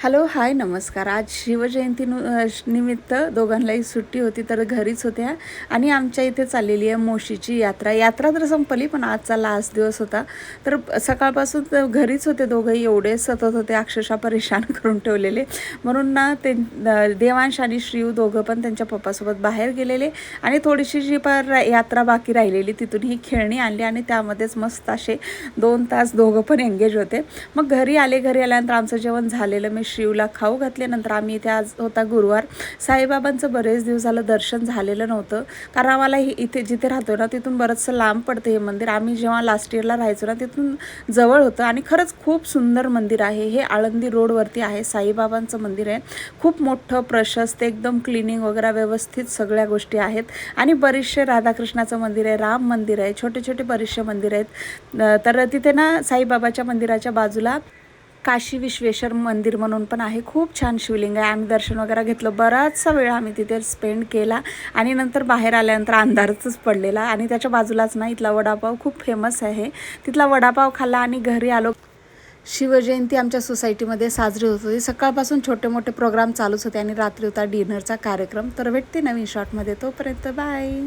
Hello, हाय, नमस्कार. आज शिवजयंती निमित्त दोघांनाही सुट्टी होती, तर घरीच होत्या आणि आमच्या इथे चाललेली आहे मोशीची यात्रा. यात्रा तर संपली, पण आजचा लास्ट दिवस होता. तर सकाळपासून घरीच होते दोघंही. एवढे सतत होते, अक्षरशः परेशान करून ठेवलेले. म्हणून ना ते देवांश आणि श्रीव दोघं पण त्यांच्या पप्पासोबत बाहेर गेलेले आणि थोडीशी जी यात्रा बाकी राहिलेली तिथून ही खेळणी आणली आणि त्यामध्येच मस्त असे 2 तास दोघं पण एंगेज होते. मग घरी आल्यानंतर आमचं जेवण झालेलं. मी श्रीवला खाऊ घातल्यानंतर आम्ही इथे, आज होता गुरुवार, साईबाबांचं बरेच दिवस झालं दर्शन झालेलं नव्हतं. कारण आम्हाला इथे जिथे राहतो ना तिथून बरंचसं लांब पडतं हे मंदिर. आम्ही जेव्हा लास्ट इयरला राहायचो ना तिथून जवळ होतं आणि खरंच खूप सुंदर मंदिर आहे. हे आळंदी रोडवरती आहे, साईबाबांचं मंदिर आहे. खूप मोठं, प्रशस्त, एकदम क्लिनिंग वगैरे व्यवस्थित सगळ्या गोष्टी आहेत. आणि बरेचसे राधाकृष्णाचं मंदिर आहे, राम मंदिर आहे, छोटे छोटे बरेचसे मंदिर आहेत. तर तिथे ना साईबाबाच्या मंदिराच्या बाजूला काशी विश्वेश्वर मंदिर म्हणून पण आहे. खूप छान शिवलिंग आहे. आम्ही दर्शन वगैरे घेतलं. बराचसा वेळ आम्ही तिथे स्पेंड केला आणि नंतर बाहेर आल्यानंतर अंधारच पडलेला. आणि त्याच्या बाजूलाच ना इथला वडापाव खूप फेमस आहे. तिथला वडापाव खाल्ला आणि घरी आलो. शिवजयंती आमच्या सोसायटीमध्ये साजरी होत होती. सकाळपासून छोटे मोठे प्रोग्राम चालूच होते आणि रात्री होता डिनरचा कार्यक्रम. तर भेटते नवीन शॉर्टमध्ये. तोपर्यंत बाय.